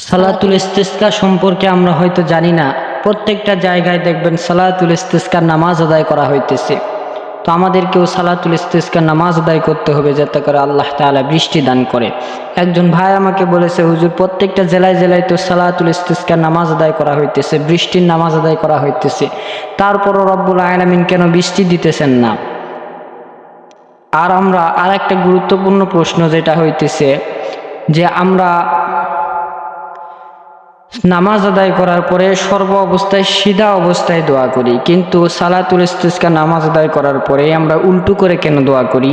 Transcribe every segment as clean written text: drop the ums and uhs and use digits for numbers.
সালাতুল ইস্তিসকা সম্পর্কে আমরা হয়তো জানি না। প্রত্যেকটা জায়গায় দেখবেন সালাতুল ইস্তিসকার নামাজ আদায় করা হইতেছে। তো আমাদেরকেও সালাতুল ইস্তিসকার নামাজ আদায় করতে হবে, যাতে করে আল্লাহ তাআলা বৃষ্টি দান করে। একজন ভাই আমাকে বলেছে, হুজুর প্রত্যেকটা জেলায় জেলায় তো সালাতুল ইস্তিসকার নামাজ আদায় করা হইতেছে, বৃষ্টির নামাজ আদায় করা হইতেছে, তারপরও রব্বুল আলামিন কেন বৃষ্টি দিতেছেন না? আর আমরা আর একটা গুরুত্বপূর্ণ প্রশ্ন যেটা হইতেছে যে আমরা নামাজ আদায় করার পরে সর্ব অবস্থায় সিধা অবস্থায় দোয়া করি, কিন্তু সালাতুল ইস্তিসকা নামাজ আদায় করার পরে আমরা উল্টো করে কেন দোয়া করি?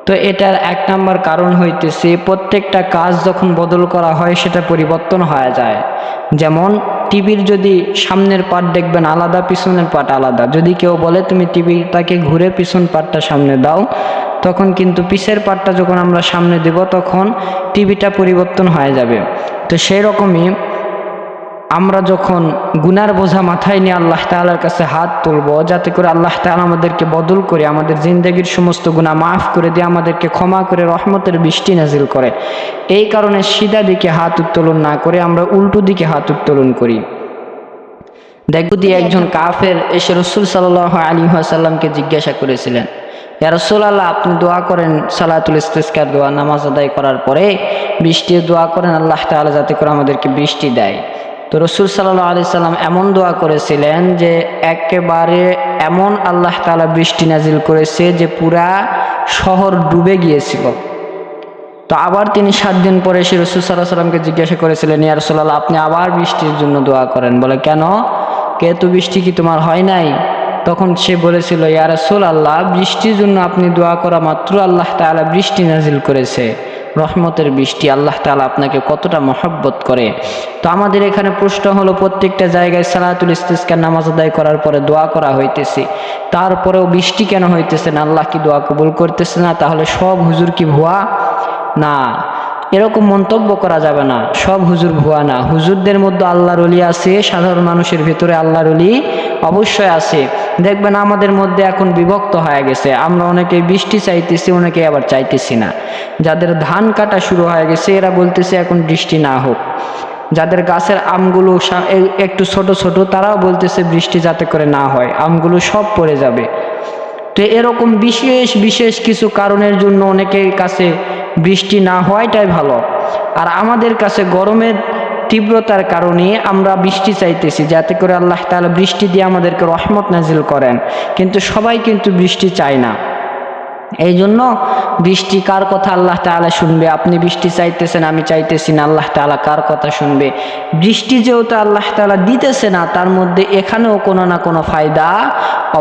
তো এটার এক নাম্বার কারণ হইতেছে, প্রত্যেকটা কাজ যখন বদল করা হয় সেটা পরিবর্তন হয়ে যায়। যেমন টিভির যদি সামনের পাট দেখবেন আলাদা, পিছনের পাট আলাদা। যদি কেউ বলে তুমি টিভিটাকে ঘুরে পিছন পাটটা সামনে দাও, তখন কিন্তু পিছের পাটটা যখন আমরা সামনে দেব তখন টিভিটা পরিবর্তন হয়ে যাবে। তো সেই রকমই আমরা যখন গুনার বোঝা মাথায় নিয়ে আল্লাহ তাআলার কাছে হাত তুলব, যাতে করে আল্লাহ তাআলা আমাদেরকে বদল করে আমাদের জিন্দেগির সমস্ত গুনাহ মাফ করে দিয়ে আমাদেরকে ক্ষমা করে রহমতের বৃষ্টি নাজিল করে, এই কারণে সিধা দিকে হাত উত্তোলন না করে আমরা উল্টো দিকে হাত উত্তোলন করি। দেখো দিয়ে একজন কাফের এসে রাসূল সাল্লাল্লাহু আলাইহি ওয়াসাল্লামকে জিজ্ঞাসা করেছিলেন, ইয়া রাসূলুল্লাহ, আপনি দোয়া করেন সালাতুল ইস্তিসকার দোয়া, নামাজ আদায় করার পরে বৃষ্টির দোয়া করেন আল্লাহ তাআলা যাতে করে আমাদেরকে বৃষ্টি দেয়। তো রাসূল সাল্লাল্লাহু আলাইহি সাল্লাম এমন দোয়া করেছিলেন যে একেবারে এমন আল্লাহ তাআলা বৃষ্টি নাজিল করেছে যে পুরা শহর ডুবে গিয়েছিল। তো আবার তিনি 7 দিন পরে এসে রাসূল সাল্লাল্লাহু আলাইহি সাল্লামকে জিজ্ঞাসা করেছিলেন, ইয়া রাসূলুল্লাহ, আপনি আবার বৃষ্টির জন্য দোয়া করেন। বলে, কেন? তো বৃষ্টি কি তোমার হয় নাই? তখন সে বলেছিল, ইয়া রাসূলুল্লাহ, বৃষ্টির জন্য আপনি দোয়া করা মাত্র আল্লাহ তাআলা বৃষ্টি নাজিল করেছে, রহমতের বৃষ্টি। আল্লাহ তাআলা আপনাকে কতটা মহব্বত করে। তো আমাদের এখানে প্রশ্ন হলো, প্রত্যেকটা জায়গায় সালাতুল ইস্তিসকার নামাজ আদায় করার পরে দোয়া করা হইতেছে, তারপরেও বৃষ্টি কেন হইতেছে না? আল্লাহ কি দোয়া কবুল করতেছে না? তাহলে সব হুজুর কি ভুয়া? না, এরকম মন্তব্য করা যাবে না। সব হুজুর ভুয়া না। হুজুরদের মধ্যে আল্লাহর ওলি আছে, সাধারণ মানুষের ভিতরে আল্লাহর ওলি অবশ্যই আছে। দেখবেন আমাদের মধ্যে এখন বিভক্ত হয়ে গেছে, আমরা অনেকে বৃষ্টি চাইতেছি, অনেকে আবার চাইতেছি না। যাদের ধান কাটা শুরু হয়ে গেছে এরা বলতেছে এখন বৃষ্টি না হোক। যাদের গাছের আমগুলো একটু ছোট ছোট তারাও বলতেছে বৃষ্টি যাতে করে না হয়, আমগুলো সব পড়ে যাবে। তো এরকম বিশেষ বিশেষ কিছু কারণের জন্য অনেকের কাছে বৃষ্টি না হওয়াটাই ভালো। আর আমাদের কাছে গরমের তীব্রতার কারণে আমরা বৃষ্টি চাইতেছি, যাতে করে আল্লাহ তাআলা বৃষ্টি দিয়ে আমাদেরকে রহমত নাজিল করেন, কিন্তু সবাই কিন্তু বৃষ্টি চায় না। এই জন্য বৃষ্টি কার কথা আল্লাহ তাআলা শুনবে? আপনি বৃষ্টি চাইতেছেন, আমি চাইতেছি না, আল্লাহ তাআলা কার কথা শুনবে? বৃষ্টি যেহেতু আল্লাহ তাআলা দিতেছে না, তার মধ্যে এখানেও কোনো না কোনো ফায়দা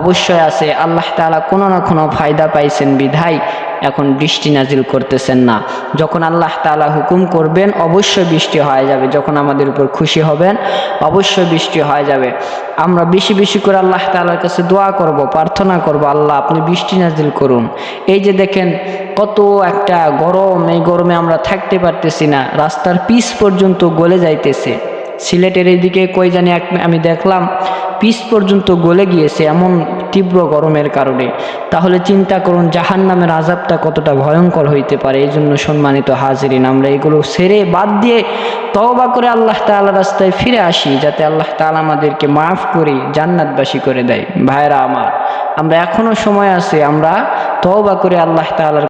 অবশ্যই আছে। আল্লাহ তাআলা কোনো না কোনো ফায়দা পাইছেন বিধায় এখন বৃষ্টি নাজিল করতেছেন না। যখন আল্লাহ তাআলা হুকুম করবেন অবশ্যই বৃষ্টি হয়ে যাবে, যখন আমাদের উপর খুশি হবেন অবশ্যই বৃষ্টি হয়ে যাবে। আমরা বেশি বেশি করে আল্লাহ তাআলার কাছে দোয়া করব, প্রার্থনা করব, আল্লাহ আপনি বৃষ্টি নাজিল করুন। এই যে দেখেন কত একটা গরম, এই গরমে আমরা থাকতে পারতেছি না, রাস্তার পিচ পর্যন্ত গলে যাইতেছে। সিলেটের এইদিকে কই জানি আমি দেখলাম পিচ পর্যন্ত গলে গিয়েছে এমন তীব্র গরমের কারণে। তাহলে চিন্তা করুন জাহান্নামের আযাবটা কতটা ভয়ঙ্কর হইতে পারে। এই জন্য সম্মানিত হাজিরিন, আমরা এগুলো ছেড়ে বাদ দিয়ে তওবা করে আল্লাহ তাআলার রাস্তায় ফিরে আসি, যাতে আল্লাহ তাআলা আমাদেরকে মাফ করে জান্নাতবাসী করে দেয়। ভাইরা আমার, আমরা এখনো সময় আছে, আমরা তওবা করে আল্লাহ তাআলার